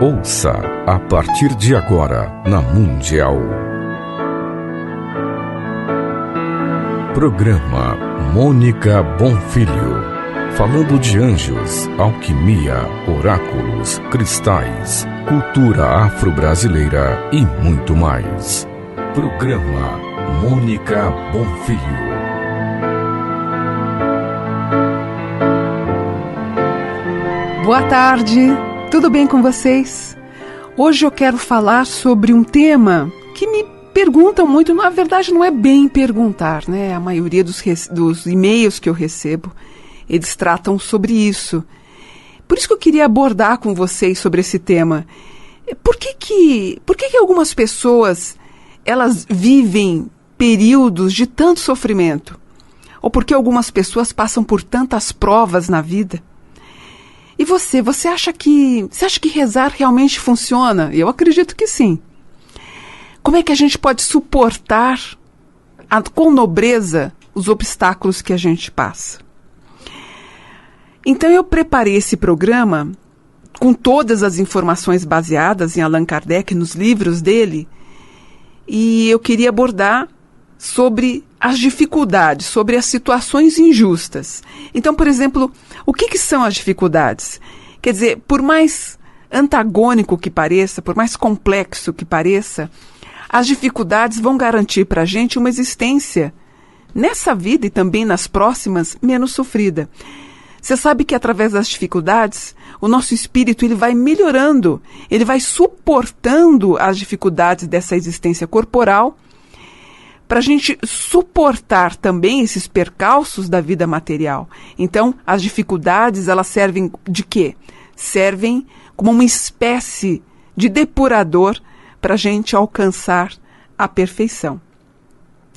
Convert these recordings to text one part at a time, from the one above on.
Ouça a partir de agora na Mundial. Programa Mônica Bonfilho. Falando de anjos, alquimia, oráculos, cristais, cultura afro-brasileira e muito mais. Programa Mônica Bonfilho. Boa tarde, tudo bem com vocês? Hoje eu quero falar sobre um tema que me perguntam muito, na verdade não é bem perguntar, né? A maioria dos e-mails que eu recebo, eles tratam sobre isso. Por isso que eu queria abordar com vocês sobre esse tema. Por que algumas pessoas, elas vivem períodos de tanto sofrimento? Ou por que algumas pessoas passam por tantas provas na vida? E você acha que rezar realmente funciona? Eu acredito que sim. Como é que a gente pode suportar com nobreza os obstáculos que a gente passa? Então eu preparei esse programa com todas as informações baseadas em Allan Kardec, nos livros dele, e eu queria abordar sobre as dificuldades, sobre as situações injustas. Então, por exemplo, o que são as dificuldades? Quer dizer, por mais antagônico que pareça, por mais complexo que pareça, as dificuldades vão garantir para a gente uma existência nessa vida e também nas próximas menos sofrida. Você sabe que através das dificuldades, o nosso espírito ele vai melhorando, ele vai suportando as dificuldades dessa existência corporal, para a gente suportar também esses percalços da vida material. Então, as dificuldades, elas servem de quê? Servem como uma espécie de depurador para a gente alcançar a perfeição.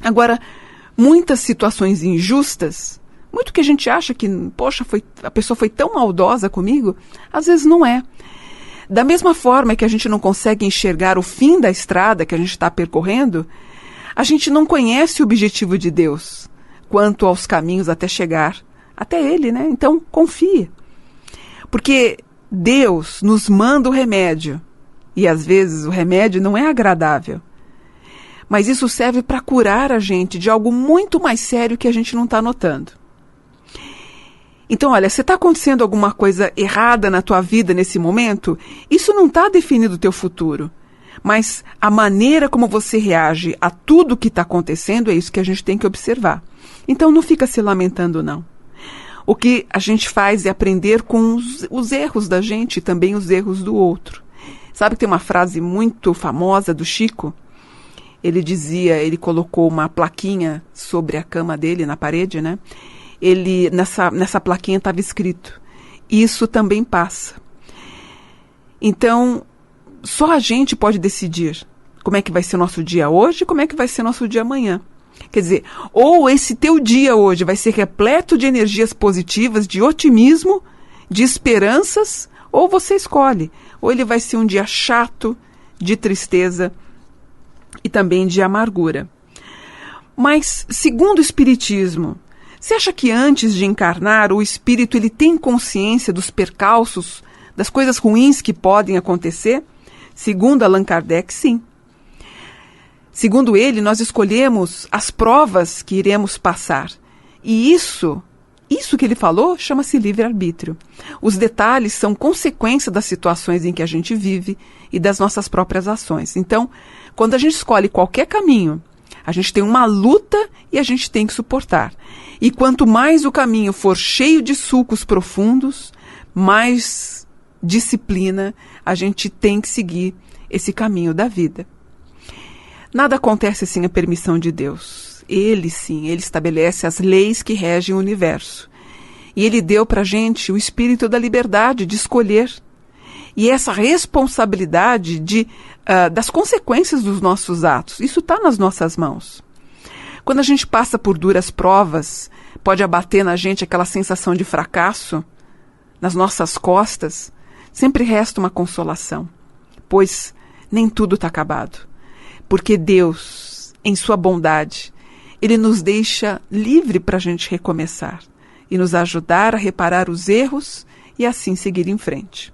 Agora, muitas situações injustas, muito que a gente acha que, poxa, a pessoa foi tão maldosa comigo, às vezes não é. Da mesma forma que a gente não consegue enxergar o fim da estrada que a gente está percorrendo, a gente não conhece o objetivo de Deus quanto aos caminhos até chegar até Ele, né? Então, confie. Porque Deus nos manda o remédio. E às vezes o remédio não é agradável. Mas isso serve para curar a gente de algo muito mais sério que a gente não está notando. Então, olha, se está acontecendo alguma coisa errada na tua vida nesse momento, isso não está definindo o teu futuro. Mas a maneira como você reage a tudo que está acontecendo é isso que a gente tem que observar. Então não fica se lamentando, não. O que a gente faz é aprender com os erros da gente e também os erros do outro. Sabe que tem uma frase muito famosa do Chico? Ele colocou uma plaquinha sobre a cama dele, na parede, né? Nessa plaquinha estava escrito: isso também passa. Então, só a gente pode decidir como é que vai ser o nosso dia hoje e como é que vai ser o nosso dia amanhã. Quer dizer, ou esse teu dia hoje vai ser repleto de energias positivas, de otimismo, de esperanças, ou você escolhe. Ou ele vai ser um dia chato, de tristeza e também de amargura. Mas, segundo o Espiritismo, você acha que antes de encarnar, o espírito ele tem consciência dos percalços, das coisas ruins que podem acontecer? Segundo Allan Kardec, sim. Segundo ele, nós escolhemos as provas que iremos passar. E isso que ele falou, chama-se livre-arbítrio. Os detalhes são consequência das situações em que a gente vive e das nossas próprias ações. Então, quando a gente escolhe qualquer caminho, a gente tem uma luta e a gente tem que suportar. E quanto mais o caminho for cheio de sulcos profundos, mais disciplina a gente tem que seguir esse caminho da vida. Nada acontece sem a permissão de Deus. Ele estabelece as leis que regem o universo. E Ele deu para a gente o espírito da liberdade de escolher. E essa responsabilidade das consequências dos nossos atos, isso está nas nossas mãos. Quando a gente passa por duras provas, pode abater na gente aquela sensação de fracasso nas nossas costas, sempre resta uma consolação, pois nem tudo está acabado. Porque Deus, em sua bondade, Ele nos deixa livre para a gente recomeçar e nos ajudar a reparar os erros e assim seguir em frente.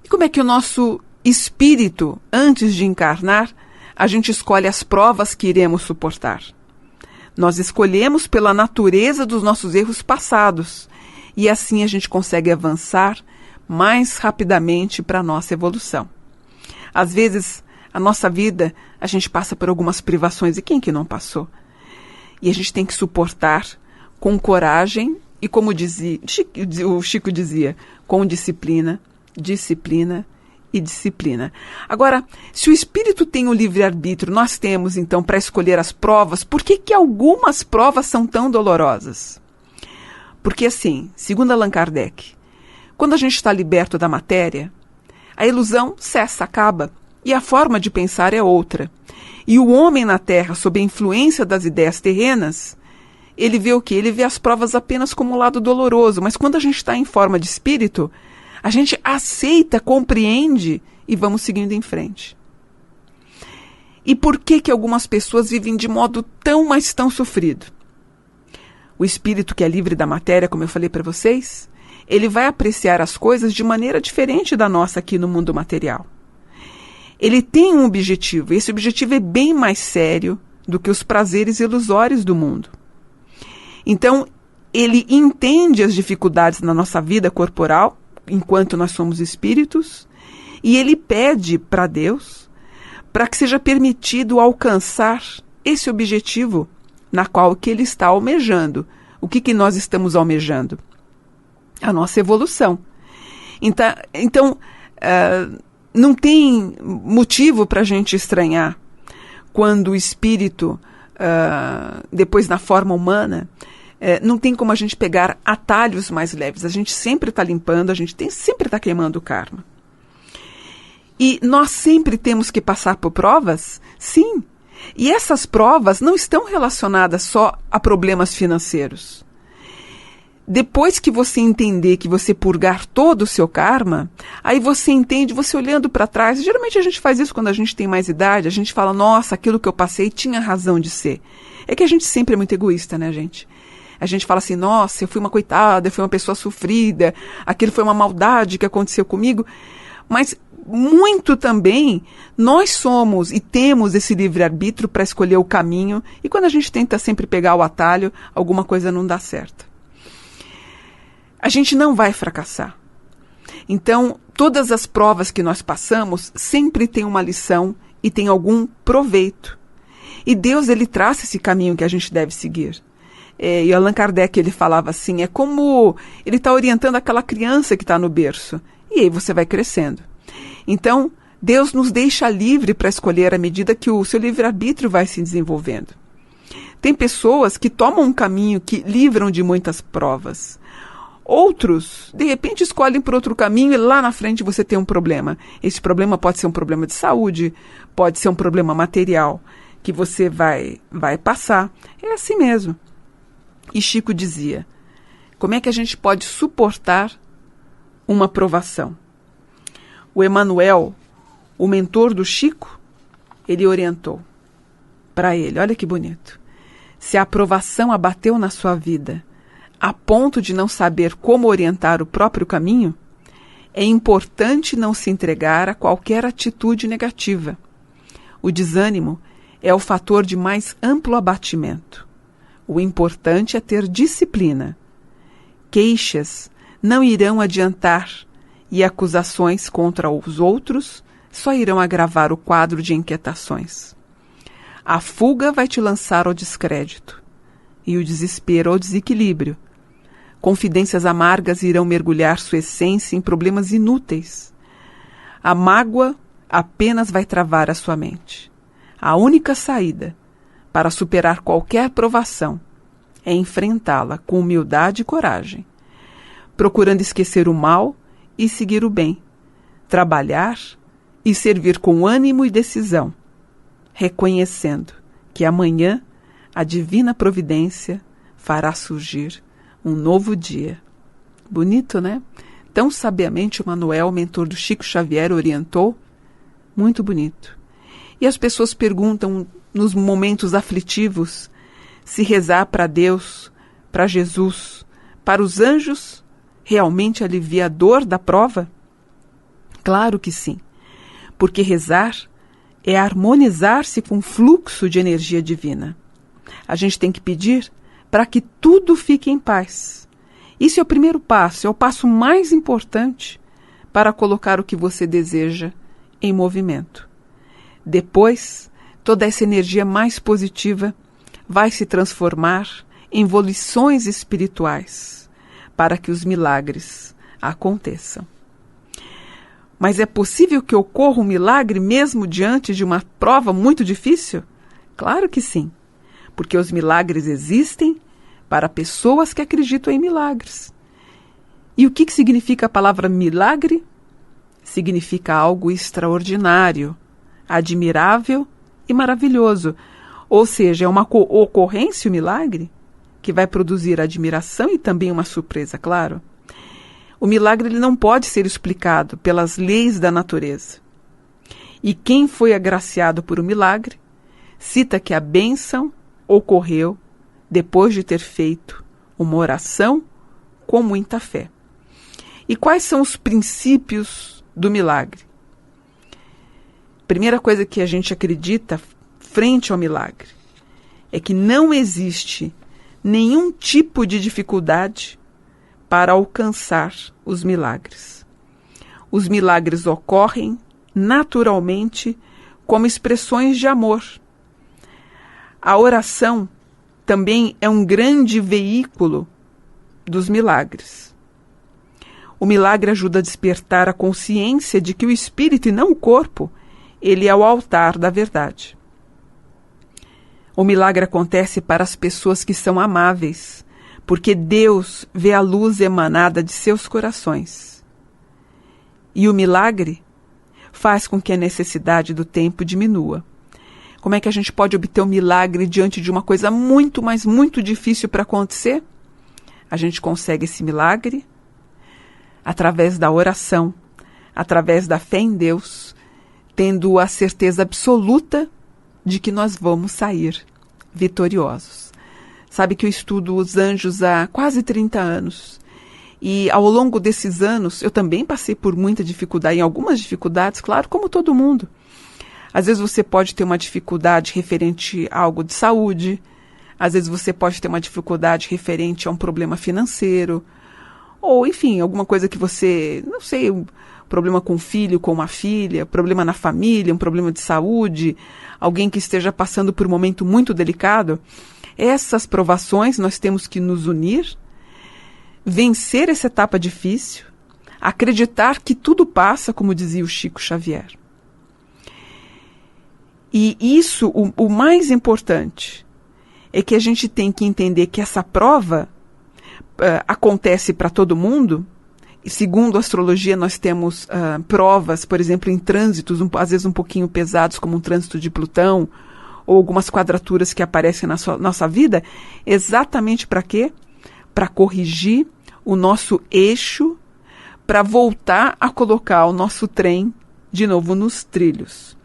E como é que o nosso espírito, antes de encarnar, a gente escolhe as provas que iremos suportar? Nós escolhemos pela natureza dos nossos erros passados. E assim a gente consegue avançar mais rapidamente para a nossa evolução. Às vezes, a nossa vida, a gente passa por algumas privações. E quem que não passou? E a gente tem que suportar com coragem e, como o Chico dizia, com disciplina, disciplina e disciplina. Agora, se o espírito tem o livre-arbítrio, nós temos, então, para escolher as provas, por que algumas provas são tão dolorosas? Porque, assim, segundo Allan Kardec, quando a gente está liberto da matéria, a ilusão cessa, acaba, e a forma de pensar é outra. E o homem na Terra, sob a influência das ideias terrenas, ele vê o quê? Ele vê as provas apenas como um lado doloroso, mas quando a gente está em forma de espírito, a gente aceita, compreende e vamos seguindo em frente. E por que algumas pessoas vivem de modo mas tão sofrido? O espírito que é livre da matéria, como eu falei para vocês, ele vai apreciar as coisas de maneira diferente da nossa aqui no mundo material. Ele tem um objetivo, e esse objetivo é bem mais sério do que os prazeres ilusórios do mundo. Então, ele entende as dificuldades na nossa vida corporal, enquanto nós somos espíritos, e ele pede para Deus para que seja permitido alcançar esse objetivo na qual que ele está almejando. O que nós estamos almejando? A nossa evolução. Então não tem motivo para a gente estranhar quando o espírito, depois na forma humana, não tem como a gente pegar atalhos mais leves. A gente sempre está limpando, a gente sempre está queimando o karma. E nós sempre temos que passar por provas? Sim. E essas provas não estão relacionadas só a problemas financeiros. Depois que você entender que você purgar todo o seu karma, aí você entende, você olhando para trás, geralmente a gente faz isso quando a gente tem mais idade, a gente fala, nossa, aquilo que eu passei tinha razão de ser. É que a gente sempre é muito egoísta, né, gente? A gente fala assim, nossa, eu fui uma coitada, eu fui uma pessoa sofrida, aquilo foi uma maldade que aconteceu comigo. Mas muito também, nós somos e temos esse livre-arbítrio para escolher o caminho, e quando a gente tenta sempre pegar o atalho, alguma coisa não dá certo. A gente não vai fracassar. Então, todas as provas que nós passamos sempre tem uma lição e tem algum proveito. E Deus, ele traça esse caminho que a gente deve seguir. E Allan Kardec, ele falava assim, é como ele está orientando aquela criança que está no berço. E aí você vai crescendo. Então, Deus nos deixa livre para escolher à medida que o seu livre-arbítrio vai se desenvolvendo. Tem pessoas que tomam um caminho que livram de muitas provas. Outros, de repente, escolhem por outro caminho e lá na frente você tem um problema. Esse problema pode ser um problema de saúde, pode ser um problema material que você vai passar. É assim mesmo. E Chico dizia, como é que a gente pode suportar uma provação? O Emanuel, o mentor do Chico, ele orientou para ele, olha que bonito. Se a aprovação abateu na sua vida, a ponto de não saber como orientar o próprio caminho, é importante não se entregar a qualquer atitude negativa. O desânimo é o fator de mais amplo abatimento. O importante é ter disciplina. Queixas não irão adiantar e acusações contra os outros só irão agravar o quadro de inquietações. A fuga vai te lançar ao descrédito e o desespero ao desequilíbrio. Confidências amargas irão mergulhar sua essência em problemas inúteis. A mágoa apenas vai travar a sua mente. A única saída para superar qualquer provação é enfrentá-la com humildade e coragem, procurando esquecer o mal e seguir o bem, trabalhar e servir com ânimo e decisão, reconhecendo que amanhã a divina providência fará surgir um novo dia. Bonito, né? Tão sabiamente o Manuel, mentor do Chico Xavier, orientou. Muito bonito. E as pessoas perguntam nos momentos aflitivos se rezar para Deus, para Jesus, para os anjos, realmente alivia a dor da prova? Claro que sim, porque rezar é harmonizar-se com o fluxo de energia divina. A gente tem que pedir para que tudo fique em paz. Isso é o primeiro passo, é o passo mais importante para colocar o que você deseja em movimento. Depois, toda essa energia mais positiva vai se transformar em volições espirituais para que os milagres aconteçam. Mas é possível que ocorra um milagre mesmo diante de uma prova muito difícil? Claro que sim, porque os milagres existem para pessoas que acreditam em milagres. E o que significa a palavra milagre? Significa algo extraordinário, admirável e maravilhoso. Ou seja, é uma ocorrência, o milagre, que vai produzir admiração e também uma surpresa, claro. O milagre ele não pode ser explicado pelas leis da natureza. E quem foi agraciado por um milagre, cita que a bênção ocorreu depois de ter feito uma oração com muita fé. E quais são os princípios do milagre? Primeira coisa que a gente acredita frente ao milagre é que não existe nenhum tipo de dificuldade para alcançar os milagres. Os milagres ocorrem naturalmente como expressões de amor. A oração também é um grande veículo dos milagres. O milagre ajuda a despertar a consciência de que o espírito e não o corpo, ele é o altar da verdade. O milagre acontece para as pessoas que são amáveis, porque Deus vê a luz emanada de seus corações. E o milagre faz com que a necessidade do tempo diminua. Como é que a gente pode obter um milagre diante de uma coisa muito, mas muito difícil para acontecer? A gente consegue esse milagre através da oração, através da fé em Deus, tendo a certeza absoluta de que nós vamos sair vitoriosos. Sabe que eu estudo os anjos há quase 30 anos. E ao longo desses anos, eu também passei por muita dificuldade, em algumas dificuldades, claro, como todo mundo. Às vezes você pode ter uma dificuldade referente a algo de saúde, às vezes você pode ter uma dificuldade referente a um problema financeiro, ou enfim, alguma coisa que você, não sei, um problema com um filho, com uma filha, problema na família, um problema de saúde, alguém que esteja passando por um momento muito delicado. Essas provações nós temos que nos unir, vencer essa etapa difícil, acreditar que tudo passa, como dizia o Chico Xavier. E isso, o mais importante, é que a gente tem que entender que essa prova acontece para todo mundo. E segundo a astrologia, nós temos provas, por exemplo, em trânsitos, às vezes um pouquinho pesados, como um trânsito de Plutão, ou algumas quadraturas que aparecem na nossa vida, exatamente para quê? Para corrigir o nosso eixo, para voltar a colocar o nosso trem de novo nos trilhos.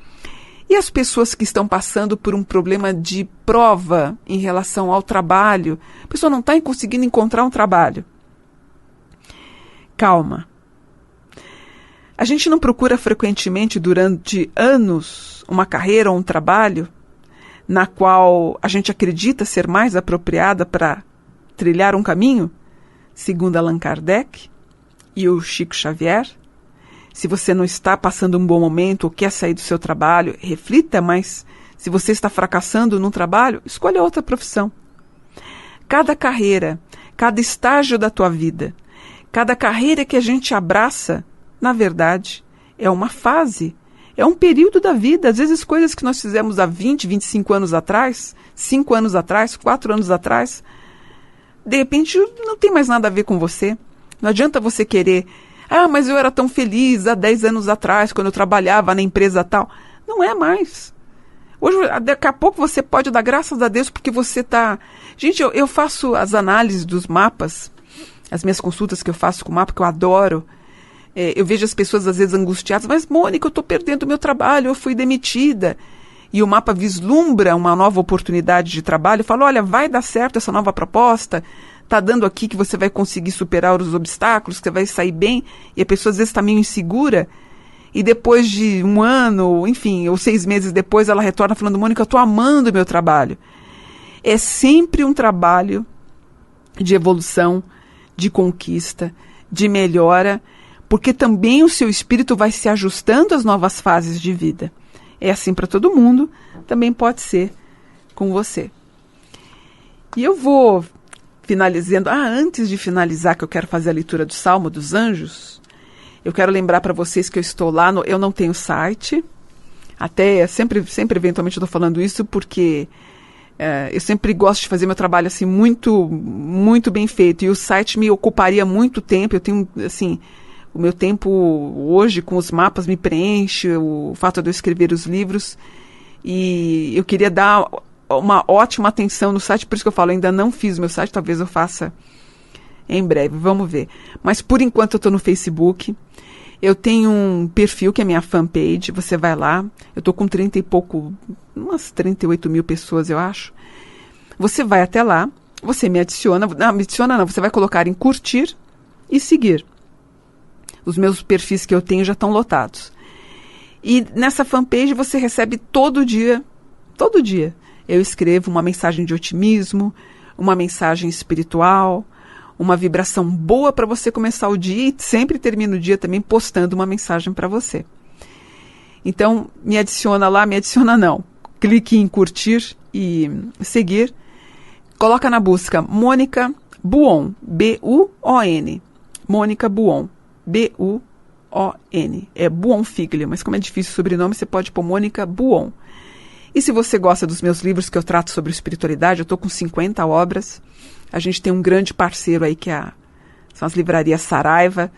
E as pessoas que estão passando por um problema de prova em relação ao trabalho, a pessoa não está conseguindo encontrar um trabalho. Calma. A gente não procura frequentemente durante anos uma carreira ou um trabalho na qual a gente acredita ser mais apropriada para trilhar um caminho, segundo Allan Kardec e o Chico Xavier. Se você não está passando um bom momento ou quer sair do seu trabalho, reflita, mas se você está fracassando num trabalho, escolha outra profissão. Cada carreira, cada estágio da tua vida, cada carreira que a gente abraça, na verdade, é uma fase, é um período da vida. Às vezes coisas que nós fizemos há 20, 25 anos atrás, 5 anos atrás, 4 anos atrás, de repente não tem mais nada a ver com você. Não adianta você querer... mas eu era tão feliz há 10 anos atrás, quando eu trabalhava na empresa tal. Não é mais. Hoje, daqui a pouco você pode dar graças a Deus porque você está... Gente, eu faço as análises dos mapas, as minhas consultas que eu faço com o mapa, que eu adoro. Eu vejo as pessoas às vezes angustiadas, mas Mônica, eu estou perdendo o meu trabalho, eu fui demitida. E o mapa vislumbra uma nova oportunidade de trabalho, fala, olha, vai dar certo essa nova proposta, está dando aqui que você vai conseguir superar os obstáculos, que você vai sair bem, e a pessoa às vezes está meio insegura. e depois de um ano, enfim, ou 6 meses depois, ela retorna falando: Mônica, eu estou amando o meu trabalho. É sempre um trabalho de evolução, de conquista, de melhora, porque também o seu espírito vai se ajustando às novas fases de vida. É assim para todo mundo, também pode ser com você. E eu vou finalizando. Antes de finalizar, que eu quero fazer a leitura do Salmo dos Anjos, eu quero lembrar para vocês que eu estou lá, eu não tenho site, até sempre eventualmente eu estou falando isso porque eu sempre gosto de fazer meu trabalho assim muito, muito bem feito, e o site me ocuparia muito tempo. Eu tenho, assim, o meu tempo hoje com os mapas me preenche, o fato de eu escrever os livros, e eu queria dar uma ótima atenção no site, por isso que eu falo, ainda não fiz o meu site, talvez eu faça em breve, vamos ver. Mas por enquanto eu estou no Facebook, eu tenho um perfil que é minha fanpage, você vai lá, eu estou com 30 e pouco, umas 38 mil pessoas, eu acho. Você vai até lá, você me adiciona, não, você vai colocar em curtir e seguir. Os meus perfis que eu tenho já estão lotados. E nessa fanpage você recebe todo dia, eu escrevo uma mensagem de otimismo, uma mensagem espiritual, uma vibração boa para você começar o dia, e sempre termino o dia também postando uma mensagem para você. Então, me adiciona lá, clique em curtir e seguir. Coloca na busca Mônica Buon, B-U-O-N. Mônica Buon, B-U-O-N. É Buon Figlio, mas como é difícil o sobrenome, você pode pôr Mônica Buon. E se você gosta dos meus livros que eu trato sobre espiritualidade, eu estou com 50 obras. A gente tem um grande parceiro aí são as livrarias Saraiva.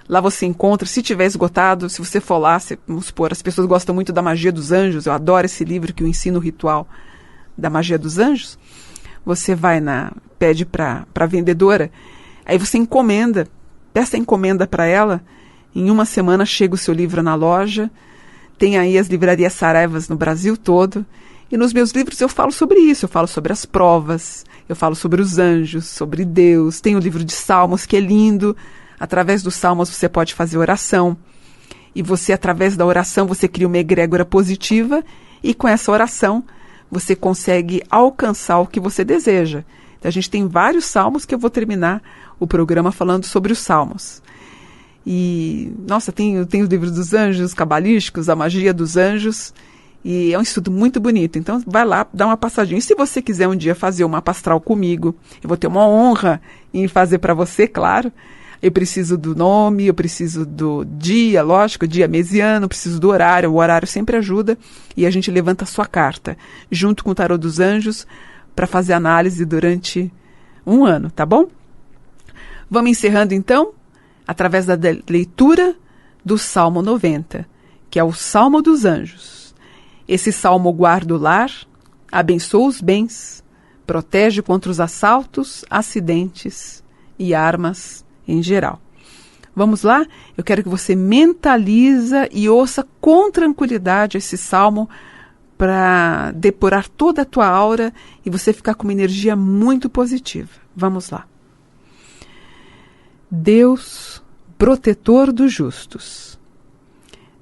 Lá você encontra, se tiver esgotado, se você for lá, vamos supor, as pessoas gostam muito da Magia dos Anjos, eu adoro esse livro que eu ensino o ritual da Magia dos Anjos. Você vai pede para a vendedora, aí você encomenda, peça a encomenda para ela, em uma semana chega o seu livro na loja. Tem aí as livrarias Saraivas no Brasil todo. E nos meus livros eu falo sobre isso, eu falo sobre as provas, eu falo sobre os anjos, sobre Deus. Tem o livro de Salmos, que é lindo. Através dos Salmos você pode fazer oração. E você, através da oração, você cria uma egrégora positiva. E com essa oração, você consegue alcançar o que você deseja. Então a gente tem vários Salmos, que eu vou terminar o programa falando sobre os Salmos. E, nossa, tem os livros dos anjos cabalísticos, a magia dos anjos, e é um estudo muito bonito. Então vai lá, dá uma passadinha. E se você quiser um dia fazer o mapa astral comigo, eu vou ter uma honra em fazer para você, claro. Eu preciso do nome, eu preciso do dia, lógico, dia, mês e ano, preciso do horário. O horário sempre ajuda, e a gente levanta a sua carta junto com o tarô dos anjos para fazer análise durante um ano, tá bom? Vamos encerrando então, através da leitura do Salmo 90, que é o Salmo dos Anjos. Esse salmo guarda o lar, abençoa os bens, protege contra os assaltos, acidentes e armas em geral. Vamos lá? Eu quero que você mentaliza e ouça com tranquilidade esse salmo para depurar toda a tua aura e você ficar com uma energia muito positiva. Vamos lá. Deus, protetor dos justos.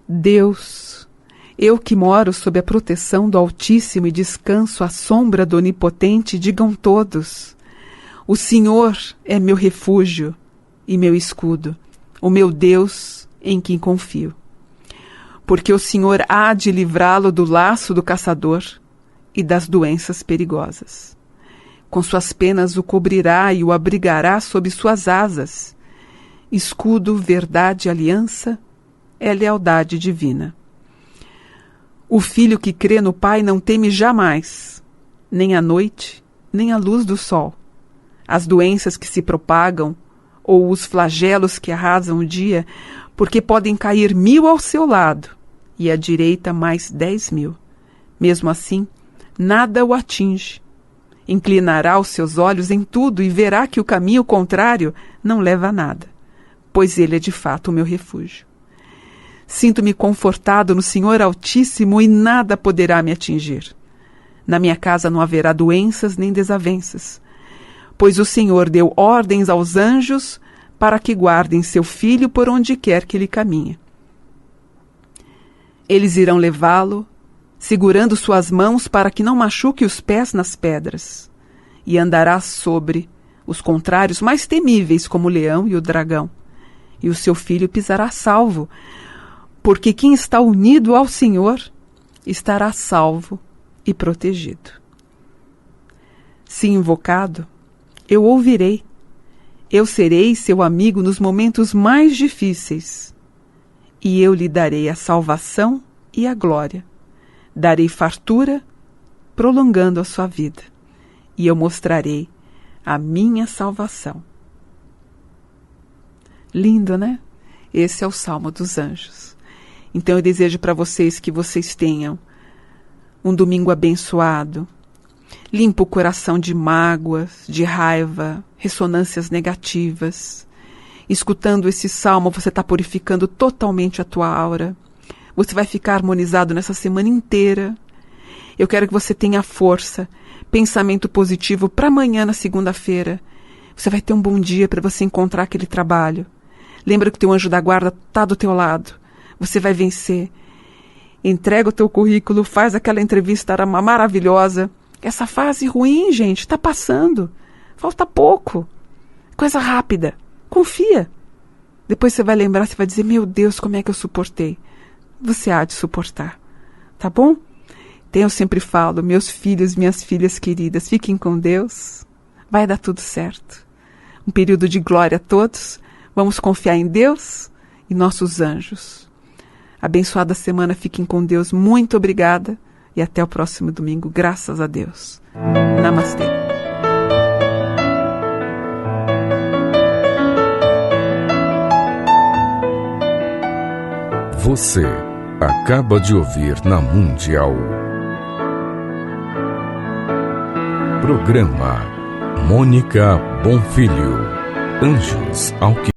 Deus, eu que moro sob a proteção do Altíssimo e descanso à sombra do Onipotente, digam todos: o Senhor é meu refúgio e meu escudo, o meu Deus em quem confio. Porque o Senhor há de livrá-lo do laço do caçador e das doenças perigosas. Com suas penas o cobrirá e o abrigará sob suas asas. Escudo, verdade e aliança é lealdade divina. O filho que crê no Pai não teme jamais, nem a noite, nem a luz do sol, as doenças que se propagam ou os flagelos que arrasam o dia, porque podem cair 1000 ao seu lado e à direita mais 10.000. Mesmo assim, nada o atinge. Inclinará os seus olhos em tudo e verá que o caminho contrário não leva a nada, pois ele é de fato o meu refúgio. Sinto-me confortado no Senhor Altíssimo e nada poderá me atingir. Na minha casa não haverá doenças nem desavenças, pois o Senhor deu ordens aos anjos para que guardem seu filho por onde quer que ele caminhe. Eles irão levá-lo, segurando suas mãos para que não machuque os pés nas pedras, e andará sobre os contrários mais temíveis, como o leão e o dragão. E o seu filho pisará salvo, porque quem está unido ao Senhor estará salvo e protegido. Se invocado, eu ouvirei. Eu serei seu amigo nos momentos mais difíceis, e eu lhe darei a salvação e a glória. Darei fartura, prolongando a sua vida, e eu mostrarei a minha salvação. Lindo, né? Esse é o Salmo dos Anjos. Então eu desejo para vocês que vocês tenham um domingo abençoado. Limpa o coração de mágoas, de raiva, ressonâncias negativas. Escutando esse salmo, você está purificando totalmente a tua aura. Você vai ficar harmonizado nessa semana inteira. Eu quero que você tenha força, pensamento positivo para amanhã, na segunda-feira. Você vai ter um bom dia para você encontrar aquele trabalho. Lembra que o teu anjo da guarda está do teu lado. Você vai vencer. Entrega o teu currículo, faz aquela entrevista maravilhosa. Essa fase ruim, gente, está passando. Falta pouco. Coisa rápida. Confia. Depois você vai lembrar, você vai dizer, meu Deus, como é que eu suportei? Você há de suportar. Tá bom? Então eu sempre falo, meus filhos, minhas filhas queridas, fiquem com Deus. Vai dar tudo certo. Um período de glória a todos. Vamos confiar em Deus e nossos anjos. Abençoada semana, fiquem com Deus. Muito obrigada. E até o próximo domingo, graças a Deus. Namastê. Você acaba de ouvir na Mundial. Programa Mônica Bonfilho. Anjos ao que